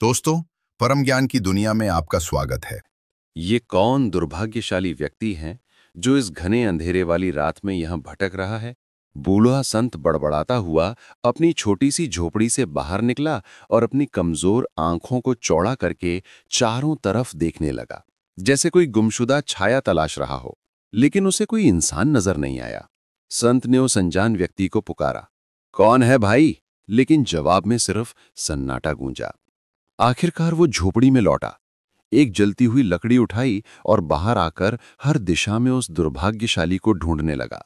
दोस्तों, परम ज्ञान की दुनिया में आपका स्वागत है। ये कौन दुर्भाग्यशाली व्यक्ति है जो इस घने अंधेरे वाली रात में यहां भटक रहा है? बूढ़ा संत बड़बड़ाता हुआ अपनी छोटी सी झोपड़ी से बाहर निकला और अपनी कमजोर आंखों को चौड़ा करके चारों तरफ देखने लगा, जैसे कोई गुमशुदा छाया तलाश रहा हो। लेकिन उसे कोई इंसान नजर नहीं आया। संत ने उस अनजान व्यक्ति को पुकारा, कौन है भाई? लेकिन जवाब में सिर्फ सन्नाटा गूंजा। आखिरकार वो झोपड़ी में लौटा, एक जलती हुई लकड़ी उठाई और बाहर आकर हर दिशा में उस दुर्भाग्यशाली को ढूंढने लगा,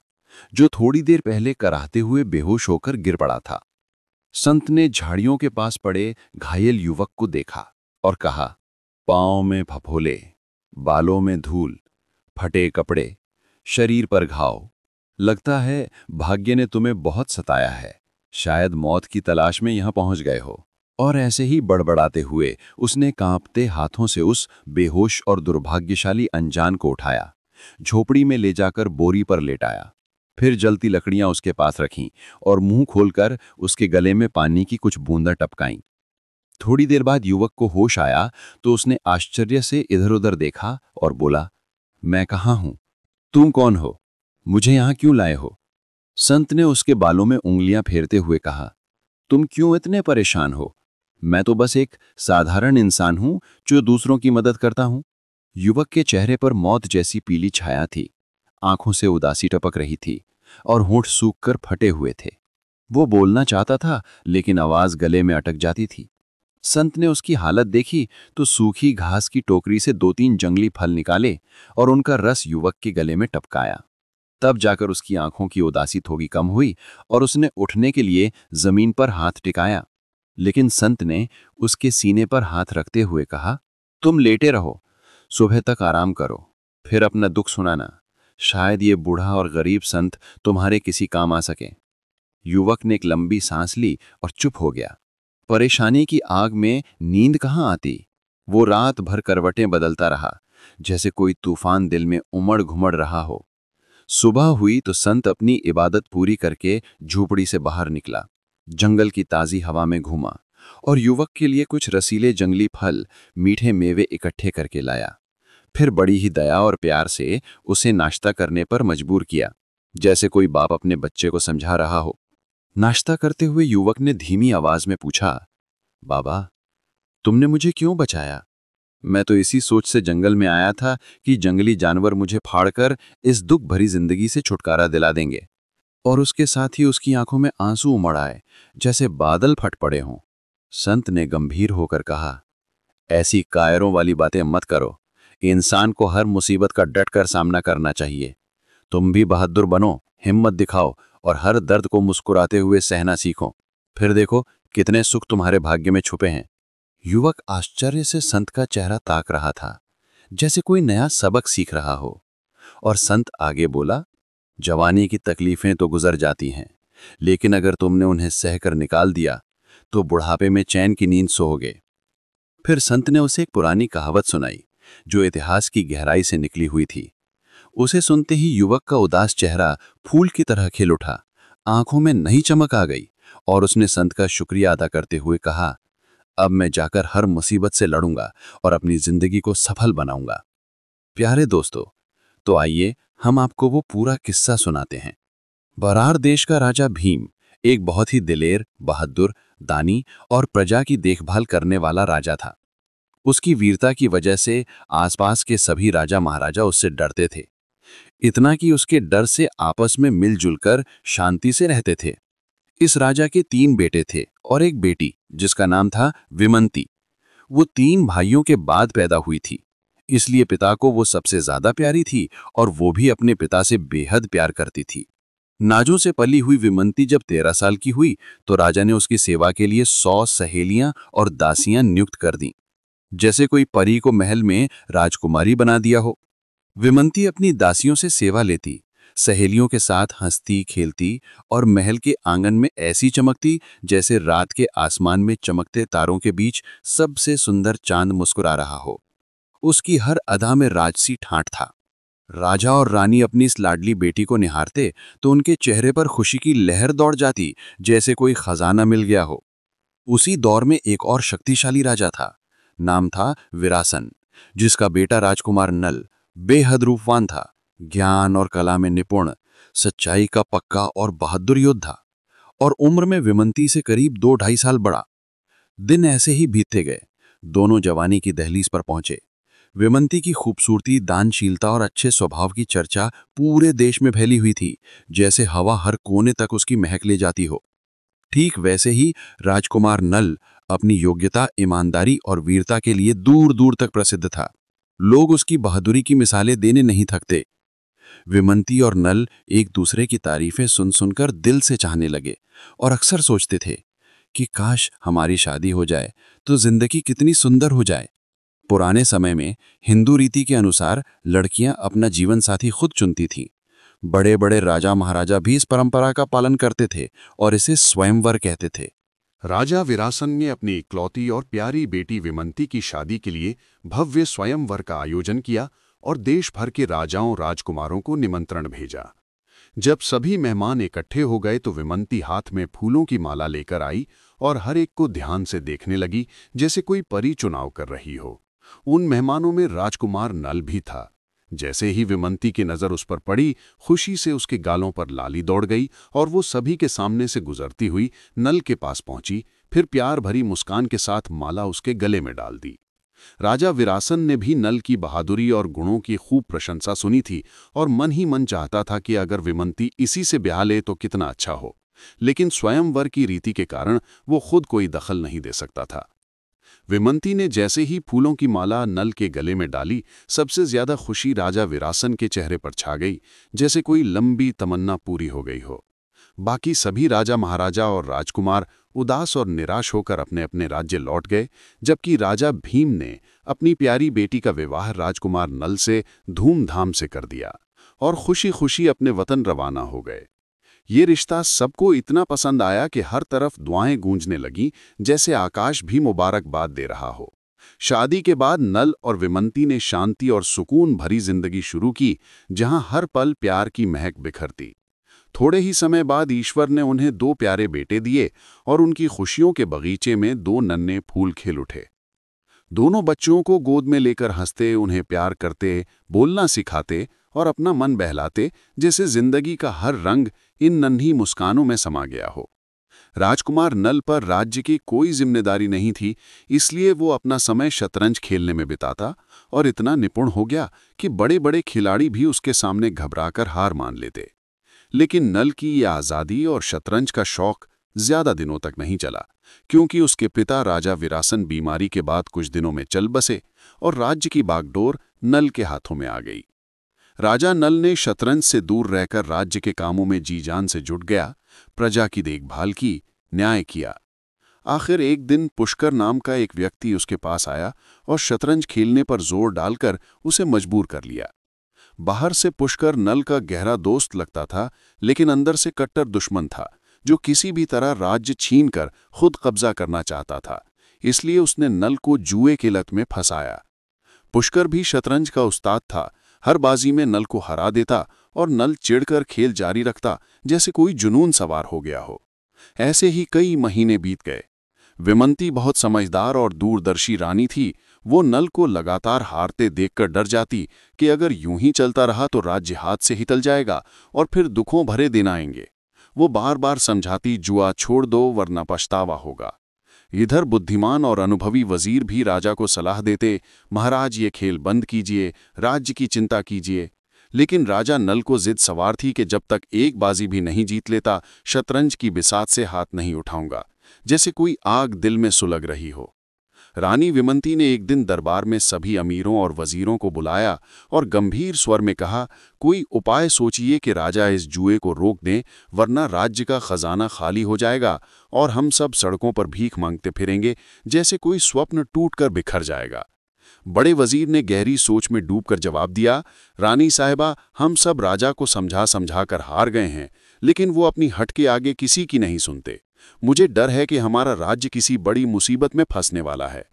जो थोड़ी देर पहले कराहते हुए बेहोश होकर गिर पड़ा था। संत ने झाड़ियों के पास पड़े घायल युवक को देखा और कहा, पांव में फफोले, बालों में धूल, फटे कपड़े, शरीर पर घाव। लगता है भाग्य ने तुम्हें बहुत सताया है। शायद मौत की तलाश में यहां पहुंच गए हो। और ऐसे ही बड़बड़ाते हुए उसने कांपते हाथों से उस बेहोश और दुर्भाग्यशाली अनजान को उठाया, झोपड़ी में ले जाकर बोरी पर लेटाया। फिर जलती लकड़ियां उसके पास रखीं और मुंह खोलकर उसके गले में पानी की कुछ बूंदा टपकाईं। थोड़ी देर बाद युवक को होश आया तो उसने आश्चर्य से इधर-उधर देखा और बोला, मैं कहाँ हूं? तुम कौन हो? मुझे यहां क्यों लाए हो? संत ने उसके बालों में उंगलियां फेरते हुए कहा, तुम क्यों इतने परेशान हो? मैं तो बस एक साधारण इंसान हूं जो दूसरों की मदद करता हूं। युवक के चेहरे पर मौत जैसी पीली छाया थी, आंखों से उदासी टपक रही थी और होंठ सूखकर फटे हुए थे। वो बोलना चाहता था, लेकिन आवाज गले में अटक जाती थी। संत ने उसकी हालत देखी तो सूखी घास की टोकरी से 2-3 जंगली फल निकाले और उनका रस युवक के गले में टपकाया। तब जाकर उसकी आंखों की उदासी थोड़ी कम हुई और उसने उठने के लिए जमीन पर हाथ टिकाया। लेकिन संत ने उसके सीने पर हाथ रखते हुए कहा, तुम लेटे रहो, सुबह तक आराम करो, फिर अपना दुख सुनाना। शायद ये बूढ़ा और गरीब संत तुम्हारे किसी काम आ सके। युवक ने एक लंबी सांस ली और चुप हो गया। परेशानी की आग में नींद कहाँ आती। वो रात भर करवटें बदलता रहा, जैसे कोई तूफान दिल में उमड़ घुमड़ रहा हो। सुबह हुई तो संत अपनी इबादत पूरी करके झोपड़ी से बाहर निकला, जंगल की ताजी हवा में घूमा और युवक के लिए कुछ रसीले जंगली फल, मीठे मेवे इकट्ठे करके लाया। फिर बड़ी ही दया और प्यार से उसे नाश्ता करने पर मजबूर किया, जैसे कोई बाप अपने बच्चे को समझा रहा हो। नाश्ता करते हुए युवक ने धीमी आवाज में पूछा, बाबा, तुमने मुझे क्यों बचाया? मैं तो इसी सोच से जंगल में आया था कि जंगली जानवर मुझे फाड़कर इस दुख भरी जिंदगी से छुटकारा दिला देंगे। और उसके साथ ही उसकी आंखों में आंसू उमड़ आए, जैसे बादल फट पड़े हों। संत ने गंभीर होकर कहा, ऐसी कायरों वाली बातें मत करो। इंसान को हर मुसीबत का डटकर सामना करना चाहिए। तुम भी बहादुर बनो, हिम्मत दिखाओ और हर दर्द को मुस्कुराते हुए सहना सीखो। फिर देखो कितने सुख तुम्हारे भाग्य में छुपे हैं। युवक आश्चर्य से संत का चेहरा ताक रहा था, जैसे कोई नया सबक सीख रहा हो। और संत आगे बोला, जवानी की तकलीफें तो गुजर जाती हैं, लेकिन अगर तुमने उन्हें सहकर निकाल दिया तो बुढ़ापे में चैन की नींद सोओगे। फिर संत ने उसे एक पुरानी कहावत सुनाई, जो इतिहास की गहराई से निकली हुई थी। उसे सुनते ही युवक का उदास चेहरा फूल की तरह खिल उठा, आंखों में नई चमक आ गई और उसने संत का शुक्रिया अदा करते हुए कहा, अब मैं जाकर हर मुसीबत से लड़ूंगा और अपनी जिंदगी को सफल बनाऊंगा। प्यारे दोस्तों, तो आइए हम आपको वो पूरा किस्सा सुनाते हैं। बरार देश का राजा भीम एक बहुत ही दिलेर, बहादुर, दानी और प्रजा की देखभाल करने वाला राजा था। उसकी वीरता की वजह से आसपास के सभी राजा महाराजा उससे डरते थे, इतना कि उसके डर से आपस में मिलजुल कर शांति से रहते थे। इस राजा के 3 बेटे थे और एक बेटी, जिसका नाम था विमंती। वो 3 भाइयों के बाद पैदा हुई थी, इसलिए पिता को वो सबसे ज्यादा प्यारी थी और वो भी अपने पिता से बेहद प्यार करती थी। नाजों से पली हुई विमंती जब 13 साल की हुई तो राजा ने उसकी सेवा के लिए 100 सहेलियां और दासियां नियुक्त कर दी, जैसे कोई परी को महल में राजकुमारी बना दिया हो। विमंती अपनी दासियों से सेवा लेती, सहेलियों के साथ हंसती खेलती और महल के आंगन में ऐसी चमकती जैसे रात के आसमान में चमकते तारों के बीच सबसे सुंदर चांद मुस्कुरा रहा हो। उसकी हर अदा में राजसी ठाठ था। राजा और रानी अपनी इस लाडली बेटी को निहारते तो उनके चेहरे पर खुशी की लहर दौड़ जाती, जैसे कोई खजाना मिल गया हो। उसी दौर में एक और शक्तिशाली राजा था। नाम था विरासन, जिसका बेटा राजकुमार नल बेहद रूपवान था, ज्ञान और कला में निपुण, सच्चाई का पक्का और बहादुर योद्धा, और उम्र में विमंती से करीब 2-2.5 साल बड़ा। दिन ऐसे ही बीतते गए। दोनों जवानी की दहलीज पर पहुंचे। विमंती की खूबसूरती, दानशीलता और अच्छे स्वभाव की चर्चा पूरे देश में फैली हुई थी, जैसे हवा हर कोने तक उसकी महक ले जाती हो। ठीक वैसे ही राजकुमार नल अपनी योग्यता, ईमानदारी और वीरता के लिए दूर दूर तक प्रसिद्ध था। लोग उसकी बहादुरी की मिसालें देने नहीं थकते। विमंती और नल एक दूसरे की तारीफें सुन सुनकर दिल से चाहने लगे और अक्सर सोचते थे कि काश हमारी शादी हो जाए तो जिंदगी कितनी सुंदर हो जाए। पुराने समय में हिंदू रीति के अनुसार लड़कियां अपना जीवन साथी खुद चुनती थीं। बड़े बड़े राजा महाराजा भी इस परंपरा का पालन करते थे और इसे स्वयंवर कहते थे। राजा विरासन ने अपनी इकलौती और प्यारी बेटी विमंती की शादी के लिए भव्य स्वयंवर का आयोजन किया और देश भर के राजाओं राजकुमारों को निमंत्रण भेजा। जब सभी मेहमान इकट्ठे हो गए तो विमंती हाथ में फूलों की माला लेकर आई और हर एक को ध्यान से देखने लगी, जैसे कोई परी चुनाव कर रही हो। उन मेहमानों में राजकुमार नल भी था। जैसे ही विमंती की नज़र उस पर पड़ी, खुशी से उसके गालों पर लाली दौड़ गई और वो सभी के सामने से गुजरती हुई नल के पास पहुंची, फिर प्यार भरी मुस्कान के साथ माला उसके गले में डाल दी। राजा विरासन ने भी नल की बहादुरी और गुणों की खूब प्रशंसा सुनी थी और मन ही मन चाहता था कि अगर विमंती इसी से ब्याह ले तो कितना अच्छा हो, लेकिन स्वयंवर की रीति के कारण वो खुद कोई दखल नहीं दे सकता था। विमंती ने जैसे ही फूलों की माला नल के गले में डाली, सबसे ज्यादा खुशी राजा विरासन के चेहरे पर छा गई, जैसे कोई लंबी तमन्ना पूरी हो गई हो। बाकी सभी राजा महाराजा और राजकुमार उदास और निराश होकर अपने अपने राज्य लौट गए, जबकि राजा भीम ने अपनी प्यारी बेटी का विवाह राजकुमार नल से धूमधाम से कर दिया और खुशी खुशी अपने वतन रवाना हो गए। ये रिश्ता सबको इतना पसंद आया कि हर तरफ दुआएं गूंजने लगीं, जैसे आकाश भी मुबारकबाद दे रहा हो। शादी के बाद नल और विमंती ने शांति और सुकून भरी जिंदगी शुरू की, जहां हर पल प्यार की महक बिखरती। थोड़े ही समय बाद ईश्वर ने उन्हें 2 प्यारे बेटे दिए और उनकी खुशियों के बगीचे में 2 नन्हे फूल खिल उठे। दोनों बच्चों को गोद में लेकर हंसते, उन्हें प्यार करते, बोलना सिखाते और अपना मन बहलाते, जैसे जिंदगी का हर रंग इन नन्ही मुस्कानों में समा गया हो। राजकुमार नल पर राज्य की कोई जिम्मेदारी नहीं थी, इसलिए वो अपना समय शतरंज खेलने में बिताता और इतना निपुण हो गया कि बड़े बड़े खिलाड़ी भी उसके सामने घबराकर हार मान लेते। लेकिन नल की ये आज़ादी और शतरंज का शौक ज्यादा दिनों तक नहीं चला, क्योंकि उसके पिता राजा विरासन बीमारी के बाद कुछ दिनों में चल बसे और राज्य की बागडोर नल के हाथों में आ गई। राजा नल ने शतरंज से दूर रहकर राज्य के कामों में जी जान से जुट गया, प्रजा की देखभाल की, न्याय किया। आखिर एक दिन पुष्कर नाम का एक व्यक्ति उसके पास आया और शतरंज खेलने पर जोर डालकर उसे मजबूर कर लिया। बाहर से पुष्कर नल का गहरा दोस्त लगता था, लेकिन अंदर से कट्टर दुश्मन था, जो किसी भी तरह राज्य छीनकर खुद कब्जा करना चाहता था। इसलिए उसने नल को जुए की लत में फंसाया। पुष्कर भी शतरंज का उस्ताद था, हर बाजी में नल को हरा देता और नल चिढ़कर खेल जारी रखता, जैसे कोई जुनून सवार हो गया हो। ऐसे ही कई महीने बीत गए। विमंती बहुत समझदार और दूरदर्शी रानी थी। वो नल को लगातार हारते देखकर डर जाती कि अगर यूं ही चलता रहा तो राज्य हाथ से ही टल जाएगा और फिर दुखों भरे दिन आएंगे। वो बार बार समझाती, जुआ छोड़ दो वरना पछतावा होगा। इधर बुद्धिमान और अनुभवी वजीर भी राजा को सलाह देते, महाराज ये खेल बंद कीजिए, राज्य की चिंता कीजिए। लेकिन राजा नल को जिद सवार थी कि जब तक एक बाजी भी नहीं जीत लेता, शतरंज की बिसात से हाथ नहीं उठाऊंगा, जैसे कोई आग दिल में सुलग रही हो। रानी विमंती ने एक दिन दरबार में सभी अमीरों और वजीरों को बुलाया और गंभीर स्वर में कहा, कोई उपाय सोचिए कि राजा इस जुए को रोक दें, वरना राज्य का खजाना खाली हो जाएगा और हम सब सड़कों पर भीख मांगते फिरेंगे, जैसे कोई स्वप्न टूटकर बिखर जाएगा। बड़े वजीर ने गहरी सोच में डूबकर जवाब दिया, रानी साहिबा, हम सब राजा को समझा समझा कर हार गए हैं, लेकिन वो अपनी हट के आगे किसी की नहीं सुनते। मुझे डर है कि हमारा राज्य किसी बड़ी मुसीबत में फंसने वाला है।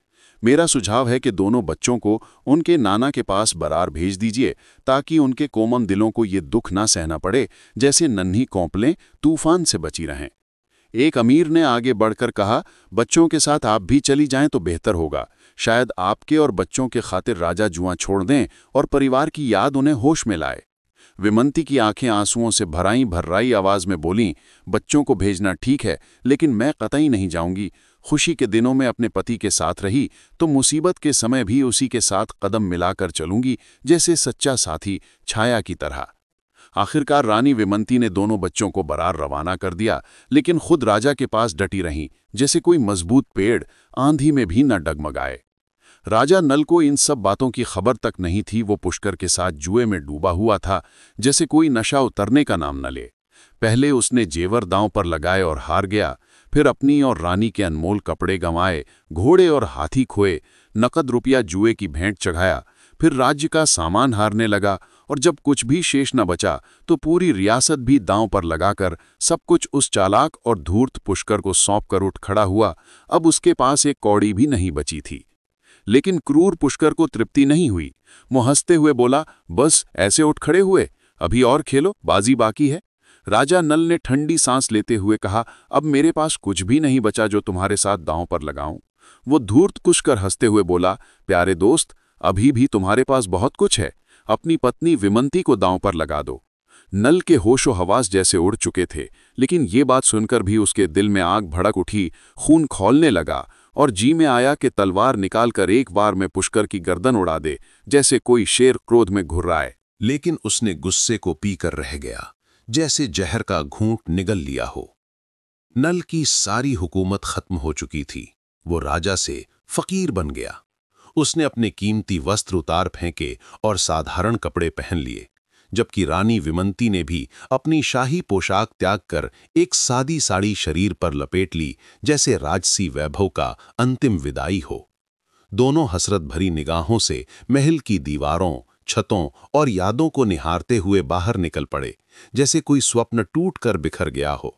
मेरा सुझाव है कि दोनों बच्चों को उनके नाना के पास बरार भेज दीजिए, ताकि उनके कोमल दिलों को ये दुख ना सहना पड़े, जैसे नन्ही कौंपलें तूफान से बची रहें। एक अमीर ने आगे बढ़कर कहा, बच्चों के साथ आप भी चली जाएं तो बेहतर होगा। शायद आपके और बच्चों के खातिर राजा जुआ छोड़ दें और परिवार की याद उन्हें होश में लाए। विमंती की आंखें आंसुओं से भर्राई आवाज में बोलीं, बच्चों को भेजना ठीक है, लेकिन मैं कतई नहीं जाऊंगी। खुशी के दिनों में अपने पति के साथ रही तो मुसीबत के समय भी उसी के साथ कदम मिलाकर चलूंगी, जैसे सच्चा साथी छाया की तरह। आखिरकार रानी विमंती ने दोनों बच्चों को बरार रवाना कर दिया, लेकिन खुद राजा के पास डटी रहीं, जैसे कोई मजबूत पेड़ आंधी में भी न डगमगाए। राजा नल को इन सब बातों की खबर तक नहीं थी। वो पुष्कर के साथ जुए में डूबा हुआ था, जैसे कोई नशा उतरने का नाम न ले। पहले उसने जेवर दांव पर लगाए और हार गया, फिर अपनी और रानी के अनमोल कपड़े गंवाए, घोड़े और हाथी खोए, नकद रुपया जुए की भेंट चढ़ाया, फिर राज्य का सामान हारने लगा, और जब कुछ भी शेष न बचा तो पूरी रियासत भी दांव पर लगाकर सब कुछ उस चालाक और धूर्त पुष्कर को सौंप कर उठ खड़ा हुआ। अब उसके पास एक कौड़ी भी नहीं बची थी। लेकिन क्रूर पुष्कर को तृप्ति नहीं हुई। वो हंसते हुए बोला, बस ऐसे उठ खड़े हुए? अभी और खेलो, बाजी बाकी है। राजा नल ने ठंडी सांस लेते हुए कहा, अब मेरे पास कुछ भी नहीं बचा जो तुम्हारे साथ दांव पर लगाऊं। वो धूर्त पुष्कर हंसते हुए बोला, प्यारे दोस्त, अभी भी तुम्हारे पास बहुत कुछ है। अपनी पत्नी विमंती को दांव पर लगा दो। नल के होशो हवास जैसे उड़ चुके थे, लेकिन ये बात सुनकर भी उसके दिल में आग भड़क उठी, खून खौलने लगा और जी में आया कि तलवार निकालकर एक बार में पुष्कर की गर्दन उड़ा दे, जैसे कोई शेर क्रोध में घुर्राए। लेकिन उसने गुस्से को पीकर रह गया, जैसे जहर का घूंट निगल लिया हो। नल की सारी हुकूमत खत्म हो चुकी थी। वो राजा से फकीर बन गया। उसने अपने कीमती वस्त्र उतार फेंके और साधारण कपड़े पहन लिए, जबकि रानी विमंती ने भी अपनी शाही पोशाक त्याग कर एक सादी साड़ी शरीर पर लपेट ली, जैसे राजसी वैभव का अंतिम विदाई हो। दोनों हसरत भरी निगाहों से महल की दीवारों, छतों और यादों को निहारते हुए बाहर निकल पड़े, जैसे कोई स्वप्न टूट कर बिखर गया हो।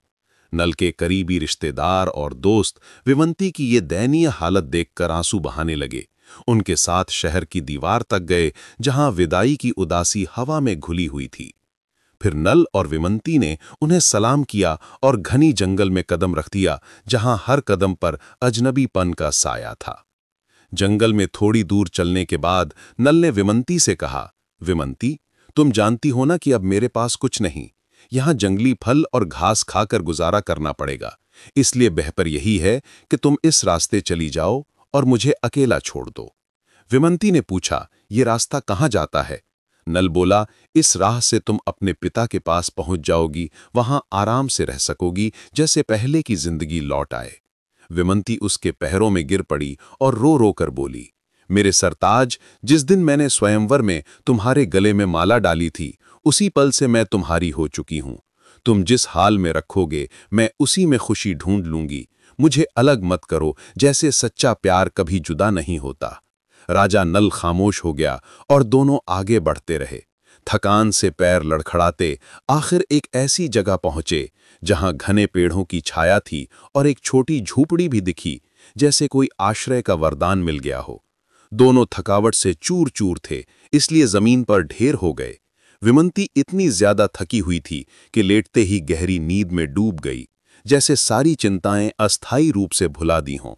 नल के करीबी रिश्तेदार और दोस्त विमंती की ये दयनीय हालत देखकर आंसू बहाने लगे। उनके साथ शहर की दीवार तक गए, जहां विदाई की उदासी हवा में घुली हुई थी। फिर नल और विमंती ने उन्हें सलाम किया और घनी जंगल में कदम रख दिया, जहां हर कदम पर अजनबीपन का साया था। जंगल में थोड़ी दूर चलने के बाद नल ने विमंती से कहा, विमंती, तुम जानती हो ना कि अब मेरे पास कुछ नहीं। यहां जंगली फल और घास खाकर गुजारा करना पड़ेगा, इसलिए बेहतर यही है कि तुम इस रास्ते चली जाओ और मुझे अकेला छोड़ दो। विमंती ने पूछा, ये रास्ता कहाँ जाता है? नल बोला, इस राह से तुम अपने पिता के पास पहुंच जाओगी, वहां आराम से रह सकोगी, जैसे पहले की जिंदगी लौट आए। विमंती उसके पैरों में गिर पड़ी और रो रो कर बोली, मेरे सरताज, जिस दिन मैंने स्वयंवर में तुम्हारे गले में माला डाली थी, उसी पल से मैं तुम्हारी हो चुकी हूं। तुम जिस हाल में रखोगे, मैं उसी में खुशी ढूंढ लूंगी। मुझे अलग मत करो, जैसे सच्चा प्यार कभी जुदा नहीं होता। राजा नल खामोश हो गया और दोनों आगे बढ़ते रहे। थकान से पैर लड़खड़ाते आखिर एक ऐसी जगह पहुंचे जहां घने पेड़ों की छाया थी और एक छोटी झूपड़ी भी दिखी, जैसे कोई आश्रय का वरदान मिल गया हो। दोनों थकावट से चूर चूर थे, इसलिए जमीन पर ढेर हो गए। विमंती इतनी ज्यादा थकी हुई थी कि लेटते ही गहरी नींद में डूब गई, जैसे सारी चिंताएं अस्थायी रूप से भुला दी हों।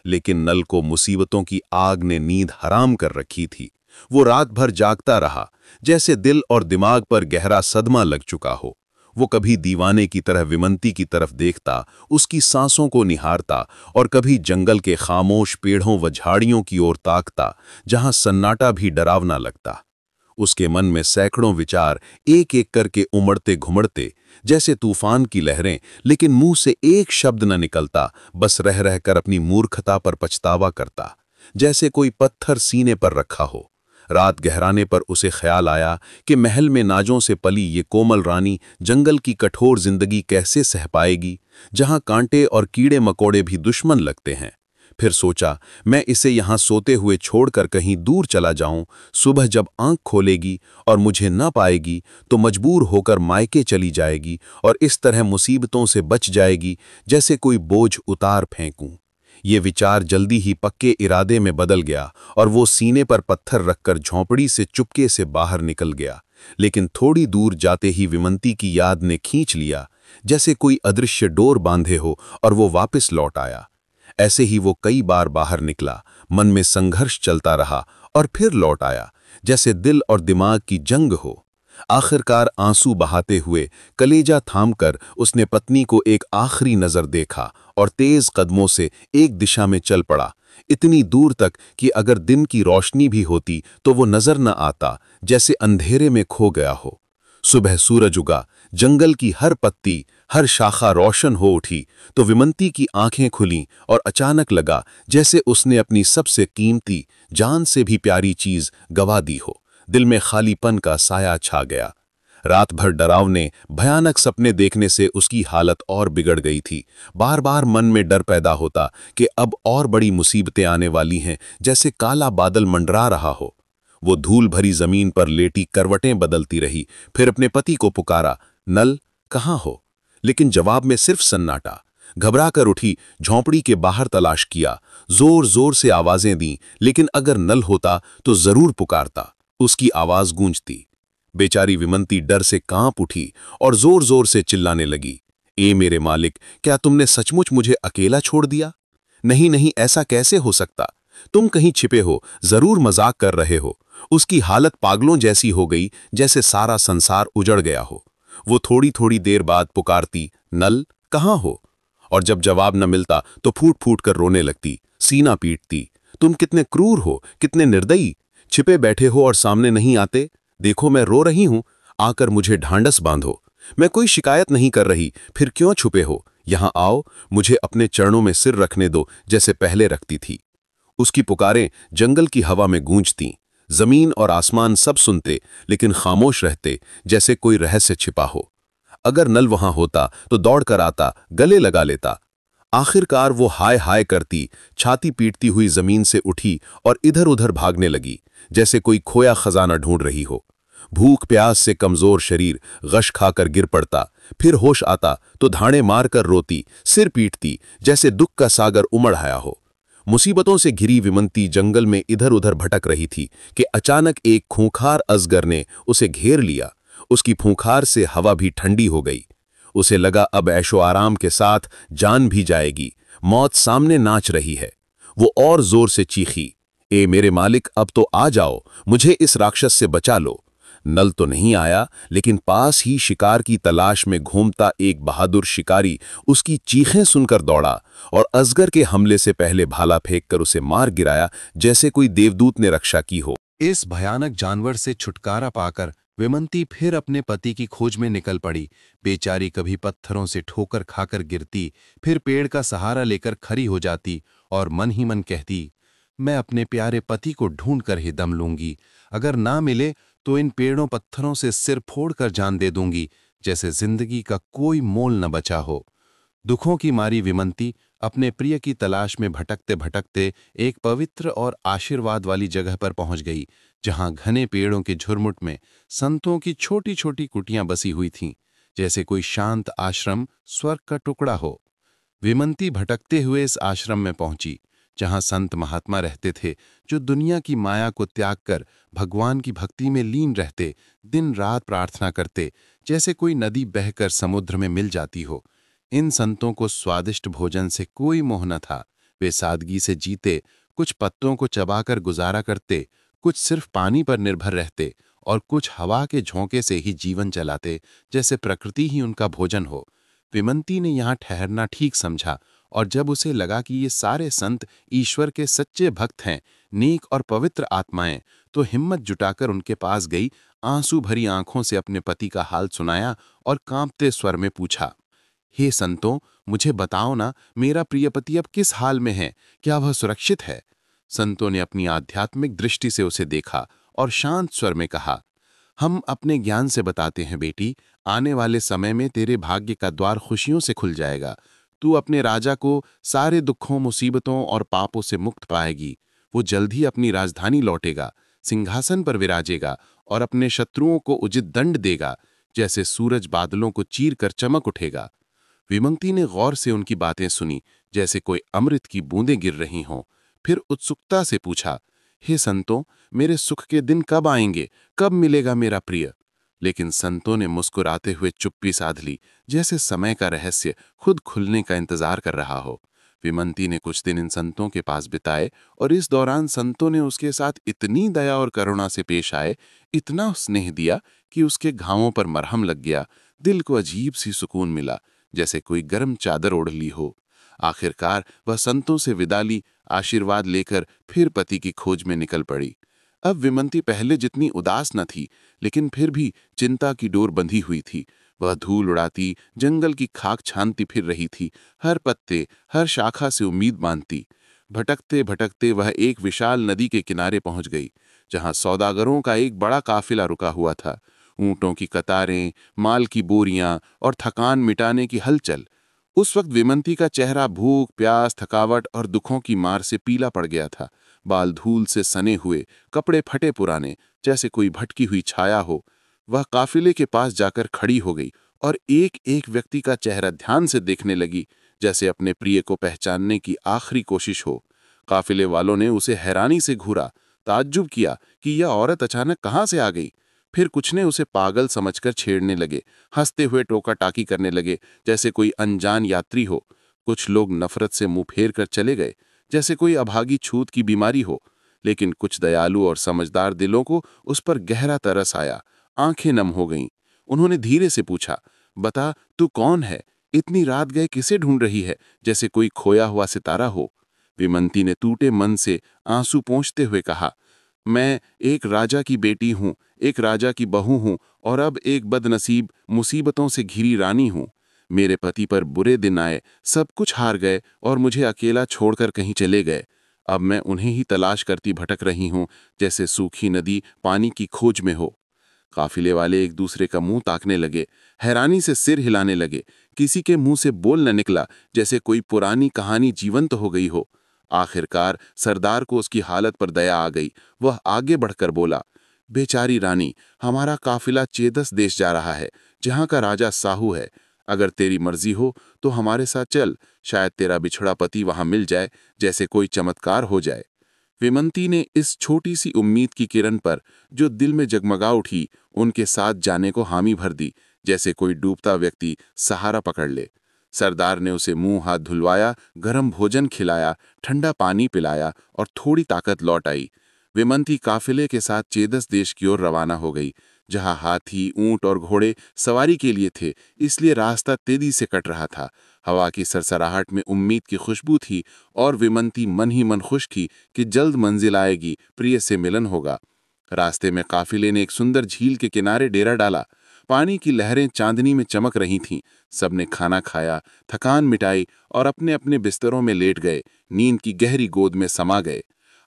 लेकिन नल को मुसीबतों की आग ने नींद हराम कर रखी थी। वो रात भर जागता रहा, जैसे दिल और दिमाग पर गहरा सदमा लग चुका हो। वो कभी दीवाने की तरह विमंती की तरफ देखता, उसकी सांसों को निहारता, और कभी जंगल के खामोश पेड़ों व झाड़ियों की ओर ताकता, जहां सन्नाटा भी डरावना लगता। उसके मन में सैकड़ों विचार एक एक करके उमड़ते घुमड़ते, जैसे तूफान की लहरें, लेकिन मुंह से एक शब्द न निकलता, बस रह रहकर अपनी मूर्खता पर पछतावा करता, जैसे कोई पत्थर सीने पर रखा हो। रात गहराने पर उसे ख्याल आया कि महल में नाजों से पली ये कोमल रानी जंगल की कठोर जिंदगी कैसे सह पाएगी, जहां कांटे और कीड़े मकोड़े भी दुश्मन लगते हैं। फिर सोचा, मैं इसे यहाँ सोते हुए छोड़कर कहीं दूर चला जाऊं। सुबह जब आंख खोलेगी और मुझे न पाएगी तो मजबूर होकर मायके चली जाएगी और इस तरह मुसीबतों से बच जाएगी, जैसे कोई बोझ उतार फेंकूं। ये विचार जल्दी ही पक्के इरादे में बदल गया और वो सीने पर पत्थर रखकर झोंपड़ी से चुपके से बाहर निकल गया। लेकिन थोड़ी दूर जाते ही विमंती की याद ने खींच लिया। जैसे कोई अदृश्य डोर बांधे हो और वो वापस लौट आया। ऐसे ही वो कई बार बाहर निकला, मन में संघर्ष चलता रहा और फिर लौट आया, जैसे दिल और दिमाग की जंग हो। आखिरकार आंसू बहाते हुए कलेजा थामकर उसने पत्नी को एक आखिरी नजर देखा और तेज कदमों से एक दिशा में चल पड़ा, इतनी दूर तक कि अगर दिन की रोशनी भी होती तो वो नजर न आता, जैसे अंधेरे में खो गया हो। सुबह सूरज उगा, जंगल की हर पत्ती, हर शाखा रोशन हो उठी तो विमंती की आंखें खुलीं और अचानक लगा जैसे उसने अपनी सबसे कीमती, जान से भी प्यारी चीज गवा दी हो। दिल में खालीपन का साया छा गया। रात भर डरावने, भयानक सपने देखने से उसकी हालत और बिगड़ गई थी। बार बार मन में डर पैदा होता कि अब और बड़ी मुसीबतें आने वाली हैं, जैसे काला बादल मंडरा रहा हो। वो धूल भरी जमीन पर लेटी करवटें बदलती रही, फिर अपने पति को पुकारा, नल कहाँ हो? लेकिन जवाब में सिर्फ सन्नाटा। घबरा कर उठी, झोंपड़ी के बाहर तलाश किया, जोर जोर से आवाजें दी, लेकिन अगर नल होता तो जरूर पुकारता, उसकी आवाज गूंजती। बेचारी विमंती डर से कांप उठी और जोर जोर से चिल्लाने लगी, ए मेरे मालिक, क्या तुमने सचमुच मुझे अकेला छोड़ दिया? नहीं नहीं, ऐसा कैसे हो सकता? तुम कहीं छिपे हो, जरूर मजाक कर रहे हो। उसकी हालत पागलों जैसी हो गई, जैसे सारा संसार उजड़ गया हो। वो थोड़ी थोड़ी देर बाद पुकारती, नल कहाँ हो? और जब जवाब न मिलता तो फूट फूट कर रोने लगती, सीना पीटती, तुम कितने क्रूर हो, कितने निर्दयी, छिपे बैठे हो और सामने नहीं आते। देखो मैं रो रही हूं, आकर मुझे ढांढस बांधो। मैं कोई शिकायत नहीं कर रही, फिर क्यों छुपे हो? यहां आओ, मुझे अपने चरणों में सिर रखने दो, जैसे पहले रखती थी। उसकी पुकारें जंगल की हवा में गूंजतीं। जमीन और आसमान सब सुनते, लेकिन खामोश रहते, जैसे कोई रहस्य छिपा हो। अगर नल वहां होता तो दौड़ कर आता, गले लगा लेता। आखिरकार वो हाय हाय करती, छाती पीटती हुई जमीन से उठी और इधर उधर भागने लगी, जैसे कोई खोया खजाना ढूंढ रही हो। भूख प्यास से कमजोर शरीर गश खाकर गिर पड़ता, फिर होश आता तो धाड़े मारकर रोती, सिर पीटती, जैसे दुख का सागर उमड़ आया हो। मुसीबतों से घिरी विमंती जंगल में इधर उधर भटक रही थी कि अचानक एक खूंखार अजगर ने उसे घेर लिया। उसकी फूंखार से हवा भी ठंडी हो गई। उसे लगा अब ऐशो आराम के साथ जान भी जाएगी, मौत सामने नाच रही है। वो और जोर से चीखी, ए मेरे मालिक, अब तो आ जाओ, मुझे इस राक्षस से बचा लो। नल तो नहीं आया, लेकिन पास ही शिकार की तलाश में घूमता एक बहादुर शिकारी उसकी चीखें सुनकर दौड़ा और अजगर के हमले से पहले भाला फेंककर उसे मार गिराया, जैसे कोई देवदूत ने रक्षा की हो। इस भयानक जानवर से छुटकारा पाकर विमंती फिर अपने पति की खोज में निकल पड़ी। बेचारी कभी पत्थरों से ठोकर खाकर गिरती, फिर पेड़ का सहारा लेकर खड़ी हो जाती और मन ही मन कहती, मैं अपने प्यारे पति को ढूंढ कर ही दम लूंगी। अगर ना मिले तो इन पेड़ों पत्थरों से सिर फोड़कर जान दे दूंगी, जैसे जिंदगी का कोई मोल न बचा हो। दुखों की मारी विमंती अपने प्रिय की तलाश में भटकते भटकते एक पवित्र और आशीर्वाद वाली जगह पर पहुंच गई, जहां घने पेड़ों के झुरमुट में संतों की छोटी छोटी कुटियां बसी हुई थीं, जैसे कोई शांत आश्रम स्वर्ग का टुकड़ा हो। विमंती भटकते हुए इस आश्रम में पहुंची, जहां संत महात्मा रहते थे, जो दुनिया की माया को त्याग कर भगवान की भक्ति में लीन रहते, दिन रात प्रार्थना करते, जैसे कोई नदी बहकर समुद्र में मिल जाती हो। इन संतों को स्वादिष्ट भोजन से कोई मोह न था। वे सादगी से जीते, कुछ पत्तों को चबाकर गुजारा करते, कुछ सिर्फ पानी पर निर्भर रहते और कुछ हवा के झोंके से ही जीवन चलाते, जैसे प्रकृति ही उनका भोजन हो। विमंती ने यहाँ ठहरना ठीक समझा, और जब उसे लगा कि ये सारे संत ईश्वर के सच्चे भक्त हैं, नेक और पवित्र आत्माएं, तो हिम्मत जुटाकर उनके पास गई, आंसू भरी आंखों से अपने पति का हाल सुनाया और कांपते स्वर में पूछा, हे संतों, मुझे बताओ ना, मेरा प्रिय पति अब किस हाल में है? क्या वह सुरक्षित है? संतों ने अपनी आध्यात्मिक दृष्टि से उसे देखा और शांत स्वर में कहा, हम अपने ज्ञान से बताते हैं बेटी, आने वाले समय में तेरे भाग्य का द्वार खुशियों से खुल जाएगा। तू अपने राजा को सारे दुखों, मुसीबतों और पापों से मुक्त पाएगी। वो जल्द ही अपनी राजधानी लौटेगा, सिंहासन पर विराजेगा और अपने शत्रुओं को उचित दंड देगा, जैसे सूरज बादलों को चीर कर चमक उठेगा। विमंती ने गौर से उनकी बातें सुनी, जैसे कोई अमृत की बूंदें गिर रही हों। फिर उत्सुकता से पूछा, हे संतों, मेरे सुख के दिन कब आएंगे? कब मिलेगा मेरा प्रिय? लेकिन संतों ने मुस्कुराते हुए चुप्पी साध ली, जैसे समय का रहस्य खुद खुलने का इंतजार कर रहा हो। विमंती ने कुछ दिन इन संतों के पास बिताए और इस दौरान संतों ने उसके साथ इतनी दया और करुणा से पेश आए, इतना स्नेह दिया कि उसके घावों पर मरहम लग गया। दिल को अजीब सी सुकून मिला, जैसे कोई गर्म चादर ओढ़ ली हो। आखिरकार वह संतों से विदा ली, आशीर्वाद लेकर फिर पति की खोज में निकल पड़ी। अब विमंती पहले जितनी उदास न थी, लेकिन फिर भी चिंता की डोर बंधी हुई थी। वह धूल उड़ाती, जंगल की खाक छानती फिर रही थी, हर पत्ते, हर शाखा से उम्मीद बांधती। भटकते भटकते वह एक विशाल नदी के किनारे पहुंच गई, जहां सौदागरों का एक बड़ा काफिला रुका हुआ था। ऊंटों की कतारें, माल की बोरियां और थकान मिटाने की हलचल। उस वक्त विमंती का चेहरा भूख, प्यास, थकावट और दुखों की मार से पीला पड़ गया था। बाल धूल से सने हुए, कपड़े फटे पुराने, जैसे कोई भटकी हुई छाया हो। वह काफिले के पास जाकर खड़ी हो गई और एक एक व्यक्ति का चेहरा ध्यान से देखने लगी, जैसे अपने प्रिय को पहचानने की आखिरी कोशिश हो। काफिले वालों ने उसे हैरानी से घूरा, ताज्जुब किया कि यह औरत अचानक कहाँ से आ गई। फिर कुछ ने उसे पागल समझकर छेड़ने लगे, हंसते हुए टोका टाकी करने लगे, जैसे कोई अनजान यात्री हो। कुछ लोग नफरत से मुंह फेर कर चले गए, जैसे कोई अभागी छूत की बीमारी हो। लेकिन कुछ दयालु और समझदार दिलों को उस पर गहरा तरस आया, आंखें नम हो गईं। उन्होंने धीरे से पूछा, बता, तू कौन है? इतनी रात गए किसे ढूंढ रही है, जैसे कोई खोया हुआ सितारा हो। विमंती ने टूटे मन से आंसू पोंछते हुए कहा, मैं एक राजा की बेटी हूँ, एक राजा की बहू हूँ और अब एक बदनसीब, मुसीबतों से घिरी रानी हूँ। मेरे पति पर बुरे दिन आए, सब कुछ हार गए और मुझे अकेला छोड़कर कहीं चले गए। अब मैं उन्हें ही तलाश करती भटक रही हूँ, जैसे सूखी नदी पानी की खोज में हो। काफिले वाले एक दूसरे का मुंह ताकने लगे, हैरानी से सिर हिलाने लगे। किसी के मुंह से बोल न निकला, जैसे कोई पुरानी कहानी जीवंत हो गई हो। आखिरकार सरदार को उसकी हालत पर दया आ गई। वह आगे बढ़कर बोला, बेचारी रानी, हमारा काफिला चेदस देश जा रहा है, जहां का राजा साहू है। अगर तेरी मर्जी हो तो हमारे साथ चल, शायद तेरा बिछड़ा पति वहां मिल जाए, जैसे कोई चमत्कार हो जाए। विमंती ने इस छोटी सी उम्मीद की किरण पर, जो दिल में जगमगा उठी, उनके साथ जाने को हामी भर दी, जैसे कोई डूबता व्यक्ति सहारा पकड़ ले। सरदार ने उसे मुंह हाथ धुलवाया, गर्म भोजन खिलाया, ठंडा पानी पिलाया और थोड़ी ताकत लौट आई। विमंती काफिले के साथ चेदस देश की ओर रवाना हो गई, जहां हाथी, ऊंट और घोड़े सवारी के लिए थे, इसलिए रास्ता तेजी से कट रहा था। हवा की सरसराहट में उम्मीद की खुशबू थी और विमंती मन ही मन खुश थी कि जल्द मंजिल आएगी, प्रिय से मिलन होगा। रास्ते में काफिले ने एक सुंदर झील के किनारे डेरा डाला। पानी की लहरें चांदनी में चमक रही थीं। सबने खाना खाया, थकान मिटाई और अपने अपने बिस्तरों में लेट गए, नींद की गहरी गोद में समा गए।